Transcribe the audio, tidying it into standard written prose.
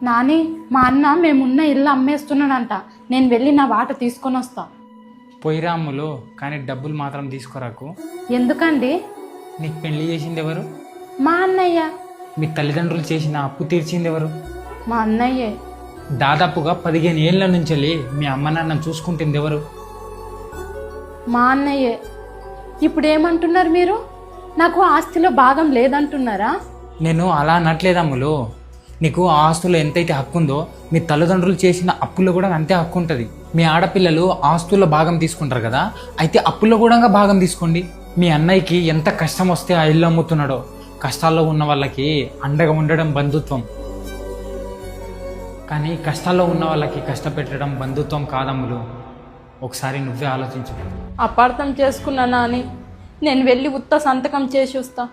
నాని, మా అన్న మేమున్న ఇల్లు అమ్మేస్తున్నాడంట. నేను వెళ్ళి నా వాట తీసుకొని వస్తా. పోయిరా అమ్ములు, కానీ డబ్బులు మాత్రం తీసుకోరాకు. ఎందుకండి? నీకు పెళ్లి చేసింది ఎవరు? మా అన్నయ్య. మీ తల్లిదండ్రులు చేసిన అప్పు తీర్చింది ఎవరు? మా అన్నయ్యే. దాదాపుగా 15 ఏళ్ల నుంచి మీ అమ్మ నాన్నను చూసుకుంటుంది ఎవరు? మా అన్నయ్యే. ఇప్పుడు ఏమంటున్నారు మీరు? నాకు ఆస్తిలో భాగం లేదంటున్నారా? నేను అలా అనట్లేదు అమ్ములు. నీకు ఆ ఆస్తులో ఎంతైతే హక్కు ఉందో మీ తల్లిదండ్రులు చేసిన అప్పుల్లో కూడా అంతే హక్కు ఉంటుంది. మీ ఆడపిల్లలు ఆస్తుల్లో భాగం తీసుకుంటారు కదా, అయితే అప్పుల్లో కూడా భాగం తీసుకోండి. మీ అన్నయ్యకి ఎంత కష్టం వస్తే ఆ ఇల్లు అమ్ముతున్నాడో. కష్టాల్లో ఉన్న వాళ్ళకి అండగా ఉండడం బంధుత్వం, కానీ కష్టాల్లో ఉన్న వాళ్ళకి కష్టపెట్టడం బంధుత్వం కాదమ్ములు. ఒకసారి నువ్వే ఆలోచించు. అపార్థం చేసుకున్నా నాని. నేను వెళ్ళి ఉత్త సంతకం చేసి వస్తా.